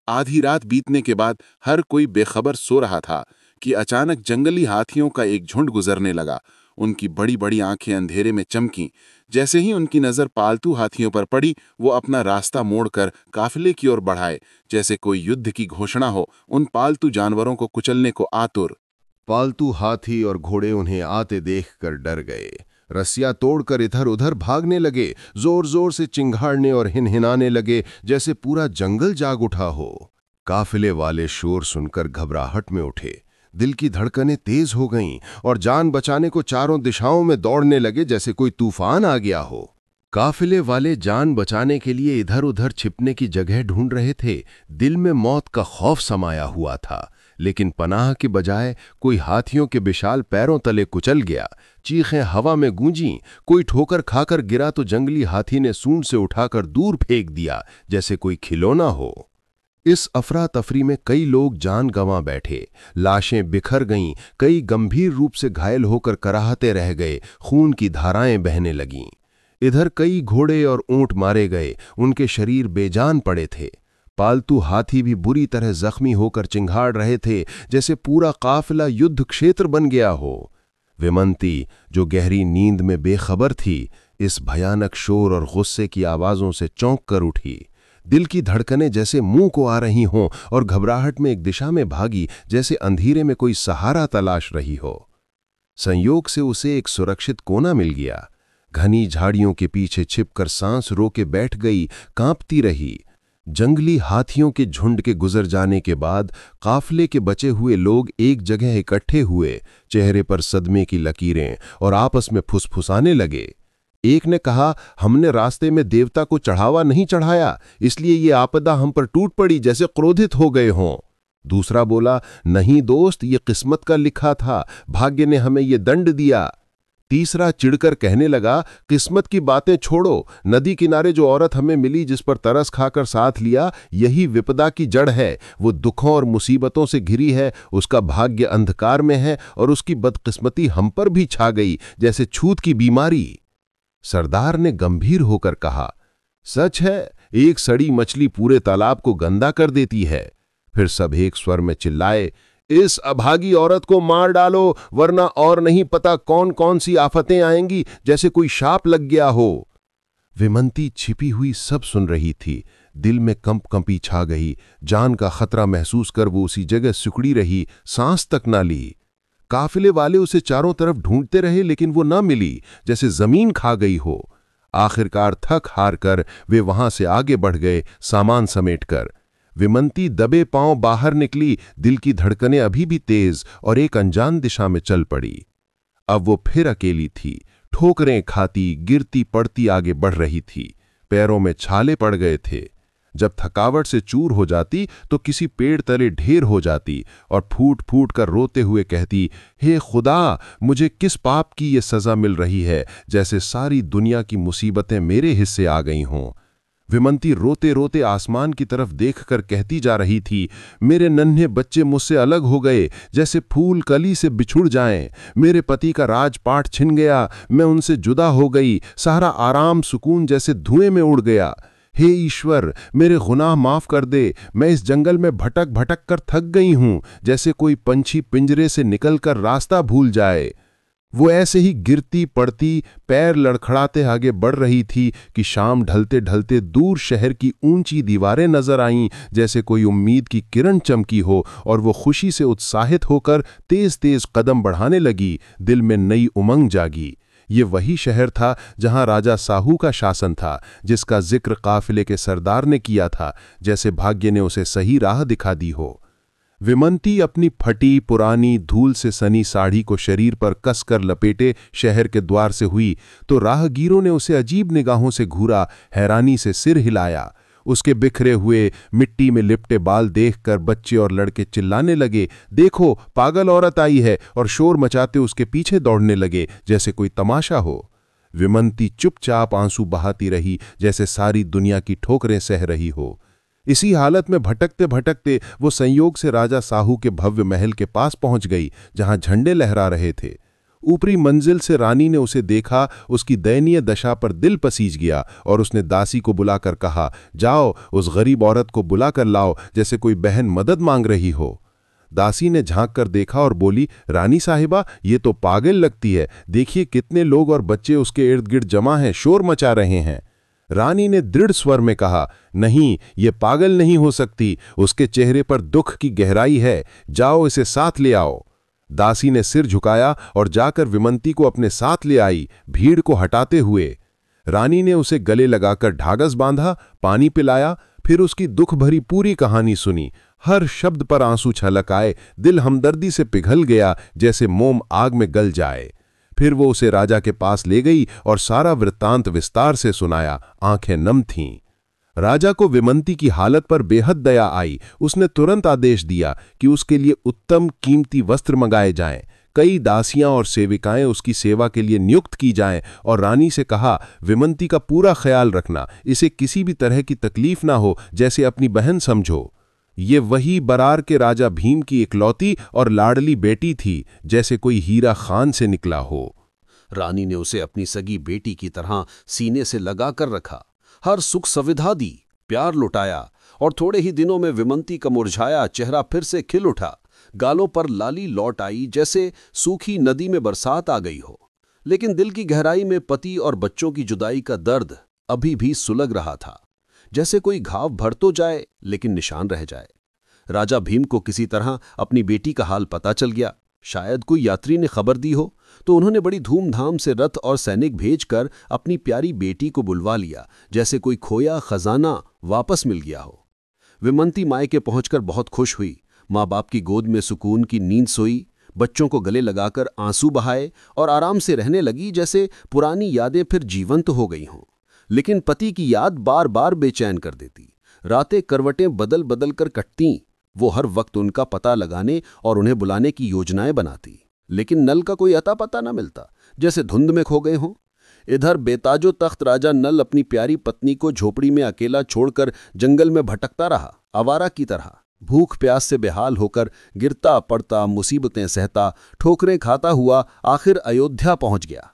आधी रात बीतने के बाद हर कोई बेखबर सो रहा था कि अचानक जंगली हाथियों का एक झुंड गुजरने लगा। उनकी बड़ी बड़ी आंखें अंधेरे में चमकीं। जैसे ही उनकी नजर पालतू हाथियों पर पड़ी, वो अपना रास्ता मोड़कर काफिले की ओर बढ़ाए, जैसे कोई युद्ध की घोषणा हो, उन पालतू जानवरों को कुचलने को आतुर। पालतू हाथी और घोड़े उन्हें आते देखकर डर गए, रस्सियां तोड़कर इधर उधर भागने लगे, जोर जोर से चिंघाड़ने और हिनहिनाने लगे, जैसे पूरा जंगल जाग उठा हो। काफिले वाले शोर सुनकर घबराहट में उठे, दिल की धड़कनें तेज हो गईं और जान बचाने को चारों दिशाओं में दौड़ने लगे, जैसे कोई तूफान आ गया हो। काफिले वाले जान बचाने के लिए इधर उधर छिपने की जगह ढूंढ रहे थे। दिल में मौत का खौफ समाया हुआ था, लेकिन पनाह के बजाय कोई हाथियों के विशाल पैरों तले कुचल गया। चीखें हवा में गूंजीं, कोई ठोकर खाकर गिरा तो जंगली हाथी ने सूंड से उठाकर दूर फेंक दिया, जैसे कोई खिलौना हो। इस अफरा तफरी में कई लोग जान गंवा बैठे, लाशें बिखर गईं, कई गंभीर रूप से घायल होकर कराहते रह गए, खून की धाराएं बहने लगीं। इधर कई घोड़े और ऊंट मारे गए, उनके शरीर बेजान पड़े थे। पालतू हाथी भी बुरी तरह जख्मी होकर चिंघाड़ रहे थे, जैसे पूरा काफिला युद्ध क्षेत्र बन गया हो। विमंती, जो गहरी नींद में बेखबर थी, इस भयानक शोर और गुस्से की आवाजों से चौंक कर उठी। दिल की धड़कनें जैसे मुंह को आ रही हों और घबराहट में एक दिशा में भागी, जैसे अंधेरे में कोई सहारा तलाश रही हो। संयोग से उसे एक सुरक्षित कोना मिल गया। घनी झाड़ियों के पीछे छिपकर सांस रोके बैठ गई, कांपती रही। जंगली हाथियों के झुंड के गुजर जाने के बाद काफिले के बचे हुए लोग एक जगह इकट्ठे हुए, चेहरे पर सदमे की लकीरें, और आपस में फुसफुसाने लगे। एक ने कहा, हमने रास्ते में देवता को चढ़ावा नहीं चढ़ाया, इसलिए ये आपदा हम पर टूट पड़ी, जैसे क्रोधित हो गए हों। दूसरा बोला, नहीं दोस्त, ये किस्मत का लिखा था, भाग्य ने हमें ये दंड दिया। तीसरा चिढ़कर कहने लगा, किस्मत की बातें छोड़ो, नदी किनारे जो औरत हमें मिली, जिस पर तरस खाकर साथ लिया, यही विपदा की जड़ है। वो दुखों और मुसीबतों से घिरी है, उसका भाग्य अंधकार में है और उसकी बदकिस्मती हम पर भी छा गई, जैसे छूत की बीमारी। सरदार ने गंभीर होकर कहा, सच है, एक सड़ी मछली पूरे तालाब को गंदा कर देती है। फिर सब एक स्वर में चिल्लाए, इस अभागी औरत को मार डालो, वरना और नहीं पता कौन कौन सी आफतें आएंगी, जैसे कोई शाप लग गया हो। विमंती छिपी हुई सब सुन रही थी। दिल में कंपी छा गई। जान का खतरा महसूस कर वो उसी जगह सिकुड़ी रही, सांस तक ना ली। काफिले वाले उसे चारों तरफ ढूंढते रहे, लेकिन वो ना मिली, जैसे जमीन खा गई हो। आखिरकार थक हार कर वे वहां से आगे बढ़ गए, सामान समेटकर। विमंती दबे पांव बाहर निकली, दिल की धड़कनें अभी भी तेज, और एक अनजान दिशा में चल पड़ी। अब वो फिर अकेली थी, ठोकरें खाती, गिरती पड़ती आगे बढ़ रही थी। पैरों में छाले पड़ गए थे। जब थकावट से चूर हो जाती तो किसी पेड़ तले ढेर हो जाती और फूट फूट कर रोते हुए कहती, हे खुदा, मुझे किस पाप की ये सजा मिल रही है, जैसे सारी दुनिया की मुसीबतें मेरे हिस्से आ गई हों। विमंती रोते रोते आसमान की तरफ देखकर कहती जा रही थी, मेरे नन्हे बच्चे मुझसे अलग हो गए, जैसे फूल कली से बिछुड़ जाएं। मेरे पति का राजपाट छिन गया, मैं उनसे जुदा हो गई, सारा आराम सुकून जैसे धुएं में उड़ गया। हे ईश्वर, मेरे गुनाह माफ कर दे, मैं इस जंगल में भटक भटक कर थक गई हूं, जैसे कोई पंछी पिंजरे से निकलकर रास्ता भूल जाए। वो ऐसे ही गिरती पड़ती, पैर लड़खड़ाते आगे बढ़ रही थी कि शाम ढलते ढलते दूर शहर की ऊंची दीवारें नजर आईं, जैसे कोई उम्मीद की किरण चमकी हो, और वो खुशी से उत्साहित होकर तेज तेज कदम बढ़ाने लगी। दिल में नई उमंग जागी। ये वही शहर था जहां राजा साहू का शासन था, जिसका जिक्र काफिले के सरदार ने किया था, जैसे भाग्य ने उसे सही राह दिखा दी हो। विमंती अपनी फटी पुरानी धूल से सनी साड़ी को शरीर पर कसकर लपेटे शहर के द्वार से हुई तो राहगीरों ने उसे अजीब निगाहों से घूरा, हैरानी से सिर हिलाया। उसके बिखरे हुए मिट्टी में लिपटे बाल देखकर बच्चे और लड़के चिल्लाने लगे, देखो पागल औरत आई है, और शोर मचाते उसके पीछे दौड़ने लगे जैसे कोई तमाशा हो। विमंती चुपचाप आंसू बहाती रही, जैसे सारी दुनिया की ठोकरें सह रही हो। इसी हालत में भटकते भटकते वो संयोग से राजा साहू के भव्य महल के पास पहुंच गई, जहां झंडे लहरा रहे थे। ऊपरी मंजिल से रानी ने उसे देखा, उसकी दयनीय दशा पर दिल पसीज गया, और उसने दासी को बुलाकर कहा, जाओ उस गरीब औरत को बुला कर लाओ, जैसे कोई बहन मदद मांग रही हो। दासी ने झांक कर देखा और बोली, रानी साहिबा, ये तो पागल लगती है, देखिए कितने लोग और बच्चे उसके इर्द गिर्द जमा हैं, शोर मचा रहे हैं। रानी ने दृढ़ स्वर में कहा, नहीं, ये पागल नहीं हो सकती, उसके चेहरे पर दुख की गहराई है, जाओ इसे साथ ले आओ। दासी ने सिर झुकाया और जाकर विमंती को अपने साथ ले आई, भीड़ को हटाते हुए। रानी ने उसे गले लगाकर ढागस बांधा, पानी पिलाया, फिर उसकी दुख भरी पूरी कहानी सुनी। हर शब्द पर आंसू छलक आए, दिल हमदर्दी से पिघल गया, जैसे मोम आग में गल जाए। फिर वो उसे राजा के पास ले गई और सारा वृत्तांत विस्तार से सुनाया। आंखें नम थीं। राजा को विमंती की हालत पर बेहद दया आई। उसने तुरंत आदेश दिया कि उसके लिए उत्तम कीमती वस्त्र मंगाए जाएं। कई दासियां और सेविकाएं उसकी सेवा के लिए नियुक्त की जाएं, और रानी से कहा, विमंती का पूरा ख्याल रखना, इसे किसी भी तरह की तकलीफ ना हो, जैसे अपनी बहन समझो। ये वही बरार के राजा भीम की इकलौती और लाडली बेटी थी, जैसे कोई हीरा खान से निकला हो। रानी ने उसे अपनी सगी बेटी की तरह सीने से लगा कर रखा, हर सुख सुविधा दी, प्यार लुटाया, और थोड़े ही दिनों में विमंती का मुरझाया चेहरा फिर से खिल उठा। गालों पर लाली लौट आई, जैसे सूखी नदी में बरसात आ गई हो। लेकिन दिल की गहराई में पति और बच्चों की जुदाई का दर्द अभी भी सुलग रहा था, जैसे कोई घाव भर तो जाए लेकिन निशान रह जाए। राजा भीम को किसी तरह अपनी बेटी का हाल पता चल गया। शायद कोई यात्री ने खबर दी हो, तो उन्होंने बड़ी धूमधाम से रथ और सैनिक भेजकर अपनी प्यारी बेटी को बुलवा लिया, जैसे कोई खोया खजाना वापस मिल गया हो। विमंती मायके पहुंचकर बहुत खुश हुई। माँ बाप की गोद में सुकून की नींद सोई, बच्चों को गले लगाकर आंसू बहाए और आराम से रहने लगी, जैसे पुरानी यादें फिर जीवंत हो गई हों। लेकिन पति की याद बार बार बेचैन कर देती। रातें करवटें बदल बदल कर कटती। वो हर वक्त उनका पता लगाने और उन्हें बुलाने की योजनाएं बनाती, लेकिन नल का कोई अता पता न मिलता, जैसे धुंध में खो गए हों। इधर बेताजो तख्त राजा नल अपनी प्यारी पत्नी को झोपड़ी में अकेला छोड़कर जंगल में भटकता रहा, आवारा की तरह। भूख प्यास से बेहाल होकर गिरता पड़ता, मुसीबतें सहता, ठोकरें खाता हुआ आखिर अयोध्या पहुंच गया।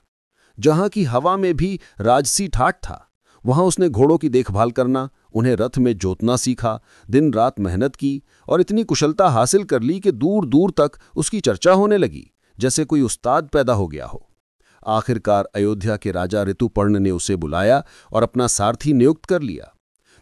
जहां की हवा में भी राजसी ठाठ था, वहां उसने घोड़ों की देखभाल करना, उन्हें रथ में जोतना सीखा, दिन रात मेहनत की और इतनी कुशलता हासिल कर ली कि दूर दूर तक उसकी चर्चा होने लगी, जैसे कोई उस्ताद पैदा हो गया हो। आखिरकार अयोध्या के राजा ऋतुपर्ण ने उसे बुलाया और अपना सारथी नियुक्त कर लिया।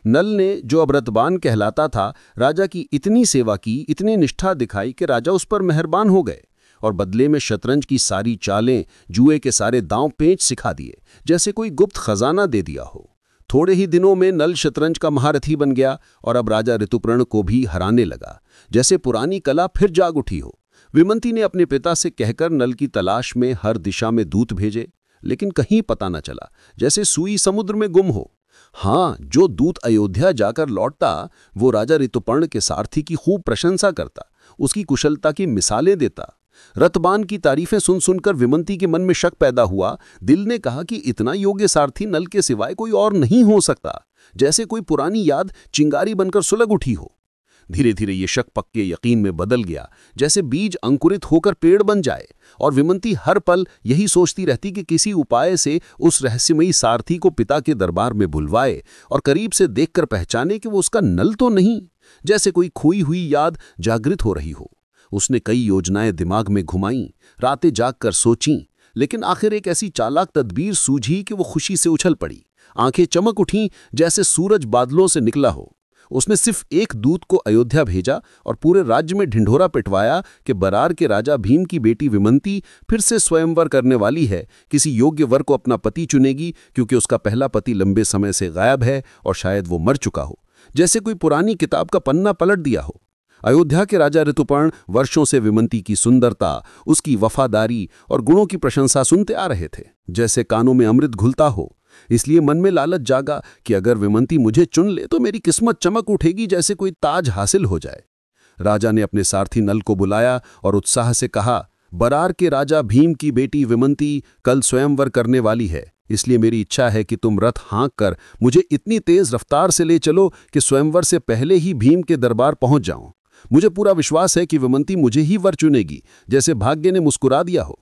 नल ने, जो अब रतबान कहलाता था, राजा की इतनी सेवा की, इतनी निष्ठा दिखाई कि राजा उस पर मेहरबान हो गए और बदले में शतरंज की सारी चालें, जुए के सारे दांव पेंच सिखा दिए, जैसे कोई गुप्त खजाना दे दिया हो। थोड़े ही दिनों में नल शतरंज का महारथी बन गया और अब राजा ऋतुपर्ण को भी हराने लगा, जैसे पुरानी कला फिर जाग उठी हो। विमंती ने अपने पिता से कहकर नल की तलाश में हर दिशा में दूत भेजे, लेकिन कहीं पता न चला, जैसे सुई समुद्र में गुम हो। हाँ, जो दूत अयोध्या जाकर लौटता, वो राजा ऋतुपर्ण के सारथी की खूब प्रशंसा करता, उसकी कुशलता की मिसालें देता। रतबान की तारीफें सुन सुनकर विमंती के मन में शक पैदा हुआ। दिल ने कहा कि इतना योग्य सारथी नल के सिवाय कोई और नहीं हो सकता, जैसे कोई पुरानी याद चिंगारी बनकर सुलग उठी हो। धीरे धीरे ये शक पक्के यकीन में बदल गया, जैसे बीज अंकुरित होकर पेड़ बन जाए। और विमंती हर पल यही सोचती रहती कि किसी उपाय से उस रहस्यमयी सारथी को पिता के दरबार में बुलवाए और करीब से देखकर पहचाने कि वो उसका नल तो नहीं, जैसे कोई खोई हुई याद जागृत हो रही हो। उसने कई योजनाएं दिमाग में घुमाईं, रातें जागकर सोचीं, लेकिन आखिर एक ऐसी चालाक तदबीर सूझी कि वो खुशी से उछल पड़ी। आंखें चमक उठीं, जैसे सूरज बादलों से निकला हो। उसने सिर्फ एक दूत को अयोध्या भेजा और पूरे राज्य में ढिंढोरा पिटवाया कि बरार के राजा भीम की बेटी विमंती फिर से स्वयंवर करने वाली है, किसी योग्य वर को अपना पति चुनेगी, क्योंकि उसका पहला पति लंबे समय से गायब है और शायद वो मर चुका हो। जैसे कोई पुरानी किताब का पन्ना पलट दिया हो। अयोध्या के राजा ऋतुपर्ण वर्षों से विमंती की सुंदरता, उसकी वफादारी और गुणों की प्रशंसा सुनते आ रहे थे, जैसे कानों में अमृत घुलता हो। इसलिए मन में लालच जागा कि अगर विमंती मुझे चुन ले तो मेरी किस्मत चमक उठेगी, जैसे कोई ताज हासिल हो जाए। राजा ने अपने सारथी नल को बुलाया और उत्साह से कहा, बरार के राजा भीम की बेटी विमंती कल स्वयंवर करने वाली है, इसलिए मेरी इच्छा है कि तुम रथ हाँक कर मुझे इतनी तेज रफ्तार से ले चलो कि स्वयंवर से पहले ही भीम के दरबार पहुंच जाऊं। मुझे पूरा विश्वास है कि विमंती मुझे ही वर चुनेगी, जैसे भाग्य ने मुस्कुरा दिया हो।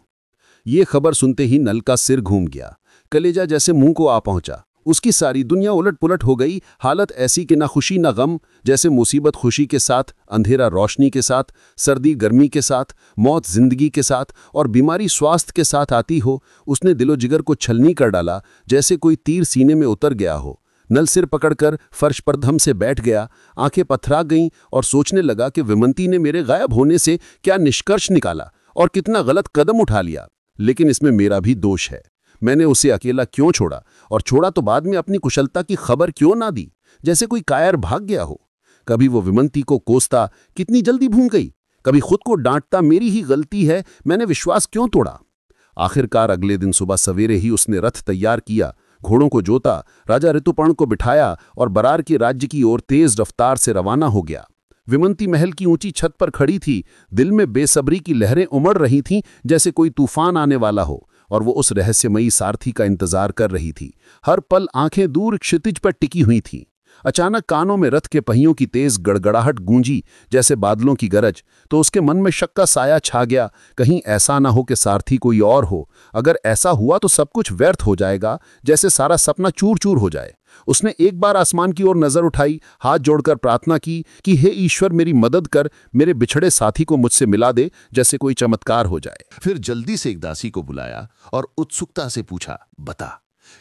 ये खबर सुनते ही नल का सिर घूम गया, कलेजा जैसे मुंह को आ पहुंचा। उसकी सारी दुनिया उलट पुलट हो गई। हालत ऐसी कि ना खुशी ना गम, जैसे मुसीबत खुशी के साथ, अंधेरा रोशनी के साथ, सर्दी गर्मी के साथ, मौत जिंदगी के साथ और बीमारी स्वास्थ्य के साथ आती हो। उसने दिलो जिगर को छलनी कर डाला, जैसे कोई तीर सीने में उतर गया हो। नल सिर पकड़कर फर्श पर धम से बैठ गया, आंखें पथरा गईं और सोचने लगा कि विमंती ने मेरे गायब होने से क्या निष्कर्ष निकाला और कितना गलत कदम उठा लिया। लेकिन इसमें मेरा भी दोष है। मैंने उसे अकेला क्यों छोड़ा, और छोड़ा तो बाद में अपनी कुशलता की खबर क्यों ना दी, जैसे कोई कायर भाग गया हो। कभी वो विमंती को कोसता, कितनी जल्दी भूल गई, कभी खुद को डांटता, मेरी ही गलती है, मैंने विश्वास क्यों तोड़ा। आखिरकार अगले दिन सुबह सवेरे ही उसने रथ तैयार किया, घोड़ों को जोता, राजा ऋतुपर्ण को बिठाया और बरार के राज्य की ओर तेज रफ्तार से रवाना हो गया। विमंती महल की ऊंची छत पर खड़ी थी, दिल में बेसब्री की लहरें उमड़ रही थीं, जैसे कोई तूफान आने वाला हो, और वो उस रहस्यमयी सारथी का इंतजार कर रही थी। हर पल आंखें दूर क्षितिज पर टिकी हुई थीं। अचानक कानों में रथ के पहियों की तेज गड़गड़ाहट गूंजी, जैसे बादलों की गरज। तो उसके मन में शक का साया छा गया, कहीं ऐसा ना हो कि सारथी कोई और हो। अगर ऐसा हुआ तो सब कुछ व्यर्थ हो जाएगा, जैसे सारा सपना चूर चूर हो जाए। उसने एक बार आसमान की ओर नजर उठाई, हाथ जोड़कर प्रार्थना की कि हे ईश्वर, मेरी मदद कर, मेरे बिछड़े साथी को मुझसे मिला दे, जैसे कोई चमत्कार हो जाए। फिर जल्दी से एक दासी को बुलाया और उत्सुकता से पूछा, बता,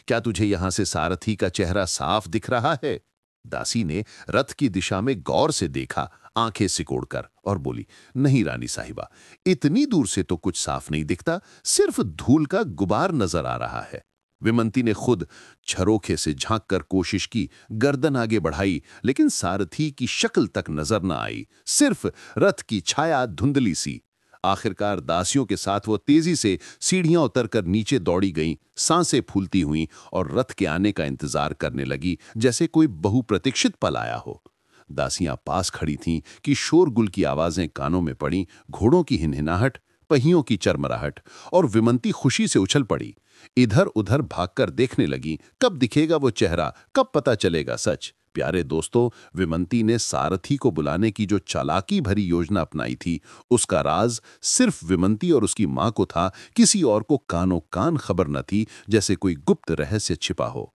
क्या तुझे यहां से सारथी का चेहरा साफ दिख रहा है? दासी ने रथ की दिशा में गौर से देखा, आंखें सिकोड़कर, और बोली, नहीं रानी साहिबा, इतनी दूर से तो कुछ साफ नहीं दिखता, सिर्फ धूल का गुबार नजर आ रहा है। विमंती ने खुद झरोखे से झांककर कोशिश की, गर्दन आगे बढ़ाई, लेकिन सारथी की शक्ल तक नजर न आई, सिर्फ रथ की छाया धुंधली सी। आखिरकार दासियों के साथ वो तेजी से सीढ़ियां उतरकर नीचे दौड़ी गईं, सांसें फूलती हुईं और रथ के आने का इंतजार करने लगी, जैसे कोई बहुप्रतीक्षित पल आया हो। दासियां पास खड़ी थीं कि शोरगुल की आवाजें कानों में पड़ी, घोड़ों की हिनहिनाहट, पहियों की चरमराहट, और विमंती खुशी से उछल पड़ी। इधर उधर भागकर देखने लगी, कब दिखेगा वो चेहरा, कब पता चलेगा सच। प्यारे दोस्तों, विमंती ने सारथी को बुलाने की जो चालाकी भरी योजना अपनाई थी, उसका राज सिर्फ विमंती और उसकी मां को था, किसी और को कानों कान खबर न थी, जैसे कोई गुप्त रहस्य छिपा हो।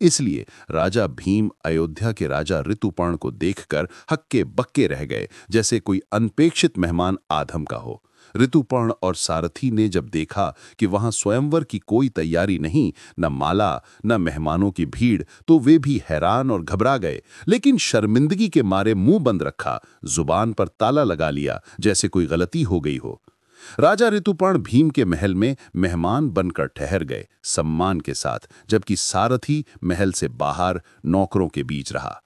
इसलिए राजा भीम अयोध्या के राजा ऋतुपर्ण को देखकर हक्के बक्के रह गए, जैसे कोई अनपेक्षित मेहमान आधम का हो। ऋतुपर्ण और सारथी ने जब देखा कि वहां स्वयंवर की कोई तैयारी नहीं, न माला न मेहमानों की भीड़, तो वे भी हैरान और घबरा गए, लेकिन शर्मिंदगी के मारे मुंह बंद रखा, जुबान पर ताला लगा लिया, जैसे कोई गलती हो गई हो। राजा ऋतुपर्ण भीम के महल में मेहमान बनकर ठहर गए, सम्मान के साथ, जबकि सारथी महल से बाहर नौकरों के बीच रहा।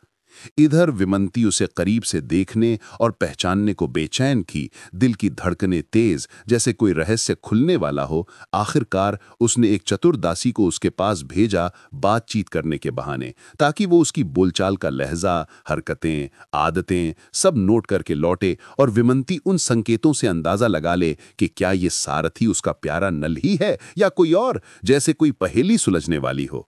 इधर विमंती उसे करीब से देखने और पहचानने को बेचैन थी, दिल की धड़कनें तेज, जैसे कोई रहस्य खुलने वाला हो। आखिरकार उसने एक चतुर दासी को उसके पास भेजा, बातचीत करने के बहाने, ताकि वो उसकी बोलचाल का लहजा, हरकतें, आदतें सब नोट करके लौटे और विमंती उन संकेतों से अंदाजा लगा ले कि क्या ये सारथी उसका प्यारा नल ही है या कोई और, जैसे कोई पहेली सुलझने वाली हो।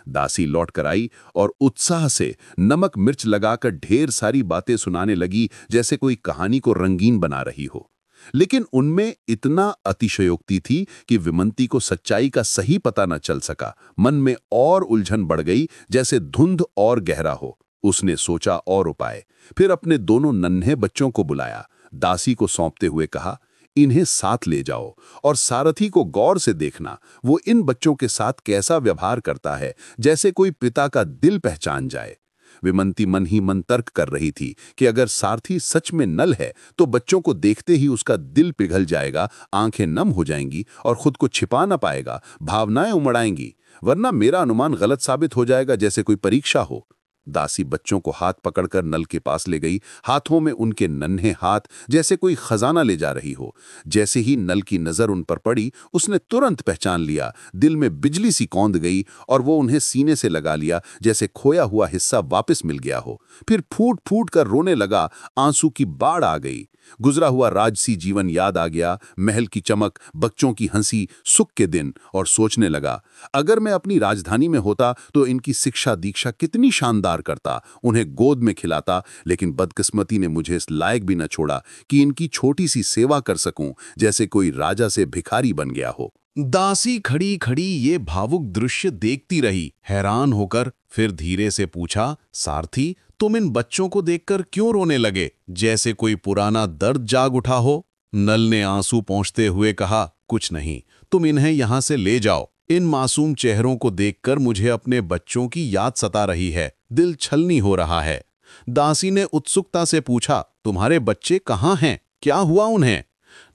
दासी लौट कर आई और उत्साह से नमक मिर्च लगाकर ढेर सारी बातें सुनाने लगी, जैसे कोई कहानी को रंगीन बना रही हो। लेकिन उनमें इतना अतिशयोक्ति थी कि विमंती को सच्चाई का सही पता न चल सका। मन में और उलझन बढ़ गई, जैसे धुंध और गहरा हो। उसने सोचा और उपाय, फिर अपने दोनों नन्हे बच्चों को बुलाया, दासी को सौंपते हुए कहा, इन्हें साथ ले जाओ और सारथी को गौर से देखना, वो इन बच्चों के साथ कैसा व्यवहार करता है, जैसे कोई पिता का दिल पहचान जाए। विमंती मन ही मन तर्क कर रही थी कि अगर सारथी सच में नल है तो बच्चों को देखते ही उसका दिल पिघल जाएगा, आंखें नम हो जाएंगी और खुद को छिपा ना पाएगा, भावनाएं उमड़ आएंगी, वरना मेरा अनुमान गलत साबित हो जाएगा, जैसे कोई परीक्षा हो। दासी बच्चों को हाथ पकड़कर नल के पास ले गई, हाथों में उनके नन्हे हाथ जैसे कोई खजाना ले जा रही हो। जैसे ही नल की नजर उन पर पड़ी, उसने तुरंत पहचान लिया, दिल में बिजली सी कौंध गई और वो उन्हें सीने से लगा लिया, जैसे खोया हुआ हिस्सा वापस मिल गया हो। फिर फूट फूट कर रोने लगा, आंसू की बाढ़ आ गई। गुजरा हुआ राजसी जीवन याद आ गया, महल की चमक, बच्चों की हंसी, सुख के दिन, और सोचने लगा, अगर मैं अपनी राजधानी में होता तो इनकी शिक्षा दीक्षा कितनी शानदार करता, उन्हें गोद में खिलाता। लेकिन बदकिस्मती ने मुझे इस लायक भी न छोड़ा कि इनकी छोटी सी सेवा कर सकूं, जैसे कोई राजा से भिखारी बन गया हो। दासी खड़ी खड़ी ये भावुक दृश्य देखती रही, हैरान होकर। फिर धीरे से पूछा, सारथी, तुम इन बच्चों को देखकर क्यों रोने लगे, जैसे कोई पुराना दर्द जाग उठा हो? नल ने आंसू पोंछते हुए कहा, कुछ नहीं, तुम इन्हें यहां से ले जाओ। इन मासूम चेहरों को देखकर मुझे अपने बच्चों की याद सता रही है, दिल छलनी हो रहा है। दासी ने उत्सुकता से पूछा, तुम्हारे बच्चे कहाँ हैं, क्या हुआ उन्हें?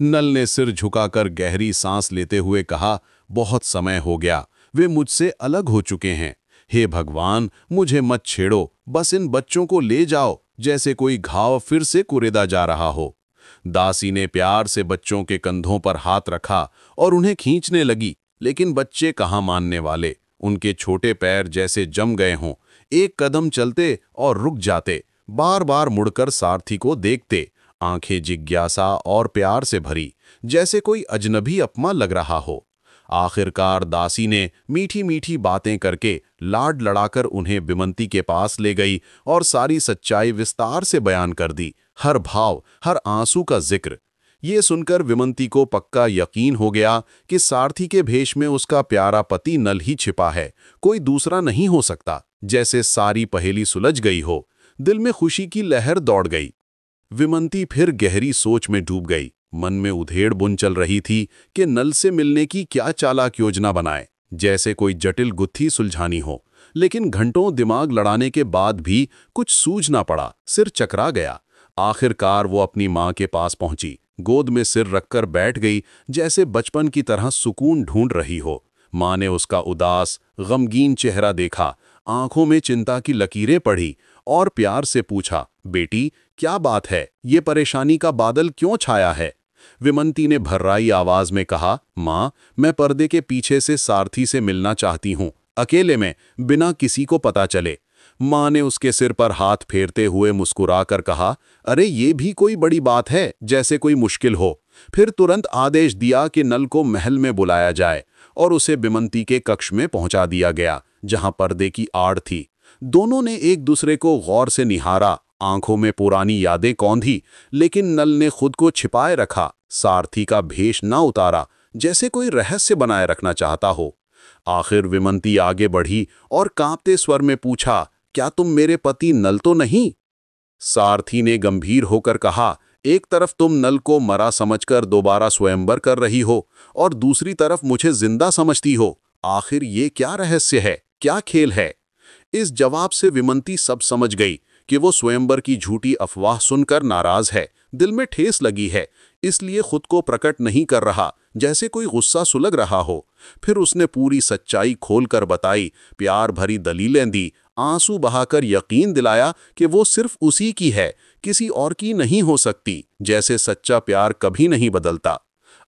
नल ने सिर झुकाकर गहरी सांस लेते हुए कहा, बहुत समय हो गया, वे मुझसे अलग हो चुके हैं। हे भगवान, मुझे मत छेड़ो, बस इन बच्चों को ले जाओ, जैसे कोई घाव फिर से कुरेदा जा रहा हो। दासी ने प्यार से बच्चों के कंधों पर हाथ रखा और उन्हें खींचने लगी, लेकिन बच्चे कहाँ मानने वाले। उनके छोटे पैर जैसे जम गए हों, एक कदम चलते और रुक जाते, बार बार मुड़कर सारथी को देखते, आंखें जिज्ञासा और प्यार से भरी, जैसे कोई अजनबी अपना लग रहा हो। आखिरकार दासी ने मीठी मीठी बातें करके लाड लड़ाकर उन्हें विमंती के पास ले गई और सारी सच्चाई विस्तार से बयान कर दी, हर भाव, हर आंसू का जिक्र। ये सुनकर विमंती को पक्का यकीन हो गया कि सारथी के भेष में उसका प्यारा पति नल ही छिपा है, कोई दूसरा नहीं हो सकता। जैसे सारी पहेली सुलझ गई हो, दिल में खुशी की लहर दौड़ गई। विमंती फिर गहरी सोच में डूब गई। मन में उधेड़ बुन चल रही थी कि नल से मिलने की क्या चालाक योजना बनाए, जैसे कोई जटिल गुत्थी सुलझानी हो। लेकिन घंटों दिमाग लड़ाने के बाद भी कुछ सूझ ना पड़ा, सिर चकरा गया। आखिरकार वो अपनी माँ के पास पहुंची, गोद में सिर रखकर बैठ गई, जैसे बचपन की तरह सुकून ढूंढ रही हो। माँ ने उसका उदास, गमगीन चेहरा देखा, आंखों में चिंता की लकीरें पढ़ी और प्यार से पूछा, बेटी क्या बात है, ये परेशानी का बादल क्यों छाया है? विमंती ने भर्राई आवाज में कहा, माँ मैं पर्दे के पीछे से सारथी से मिलना चाहती हूँ, अकेले में, बिना किसी को पता चले। माँ ने उसके सिर पर हाथ फेरते हुए मुस्कुराकर कहा, अरे ये भी कोई बड़ी बात है, जैसे कोई मुश्किल हो। फिर तुरंत आदेश दिया कि नल को महल में बुलाया जाए और उसे विमंती के कक्ष में पहुंचा दिया गया, जहां पर्दे की आड़ थी। दोनों ने एक दूसरे को गौर से निहारा, आंखों में पुरानी यादें कौंधी, लेकिन नल ने खुद को छिपाए रखा, सारथी का भेष न उतारा, जैसे कोई रहस्य बनाए रखना चाहता हो। आखिर विमंती आगे बढ़ी और कांपते स्वर में पूछा, क्या तुम मेरे पति नल तो नहीं? सारथी ने गंभीर होकर कहा, एक तरफ तुम नल को मरा समझकर दोबारा स्वयंवर कर रही हो और दूसरी तरफ मुझे जिंदा समझती हो। आखिर ये क्या रहस्य है, क्या खेल है? इस जवाब से विमंती सब समझ गई कि वो स्वयंवर की झूठी अफवाह सुनकर नाराज है, दिल में ठेस लगी है, इसलिए खुद को प्रकट नहीं कर रहा, जैसे कोई गुस्सा सुलग रहा हो। फिर उसने पूरी सच्चाई खोलकर बताई, प्यार भरी दलीलें दी, आंसू बहाकर यकीन दिलाया कि वो सिर्फ उसी की है, किसी और की नहीं हो सकती, जैसे सच्चा प्यार कभी नहीं बदलता।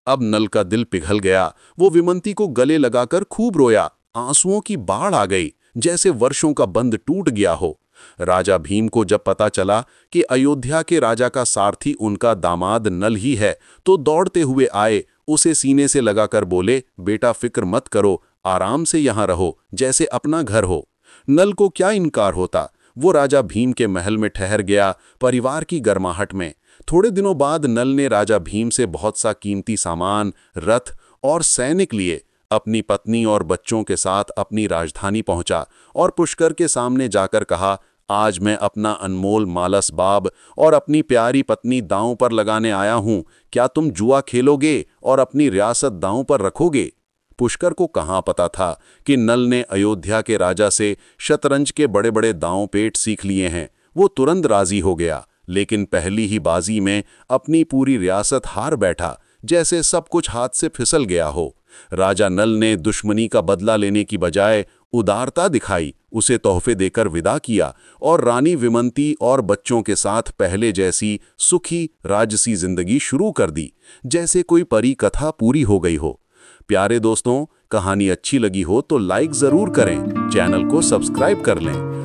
अब नल का दिल पिघल गया, वो विमंती को गले लगाकर खूब रोया, आंसुओं की बाढ़ आ गई, जैसे वर्षों का बंध टूट गया हो। राजा भीम को जब पता चला कि अयोध्या के राजा का सारथी उनका दामाद नल ही है, तो दौड़ते हुए आए, उसे सीने से लगाकर बोले, बेटा फिक्र मत करो, आराम से यहाँ रहो, जैसे अपना घर हो। नल को क्या इनकार होता, वो राजा भीम के महल में ठहर गया, परिवार की गर्माहट में। थोड़े दिनों बाद नल ने राजा भीम से बहुत सा कीमती सामान, रथ और सैनिक लिए, अपनी पत्नी और बच्चों के साथ अपनी राजधानी पहुंचा और पुष्कर के सामने जाकर कहा, आज मैं अपना अनमोल मालस बाब और अपनी प्यारी पत्नी दांव पर लगाने आया हूं, क्या तुम जुआ खेलोगे और अपनी रियासत दांव पर रखोगे? पुष्कर को कहाँ पता था कि नल ने अयोध्या के राजा से शतरंज के बड़े बड़े दांव पेट सीख लिए हैं। वो तुरंत राजी हो गया, लेकिन पहली ही बाजी में अपनी पूरी रियासत हार बैठा, जैसे सब कुछ हाथ से फिसल गया हो। राजा नल ने दुश्मनी का बदला लेने की बजाय उदारता दिखाई, उसे तोहफे देकर विदा किया और रानी विमंती और बच्चों के साथ पहले जैसी सुखी राजसी जिंदगी शुरू कर दी, जैसे कोई परी कथा पूरी हो गई हो। प्यारे दोस्तों, कहानी अच्छी लगी हो तो लाइक जरूर करें, चैनल को सब्सक्राइब कर लें।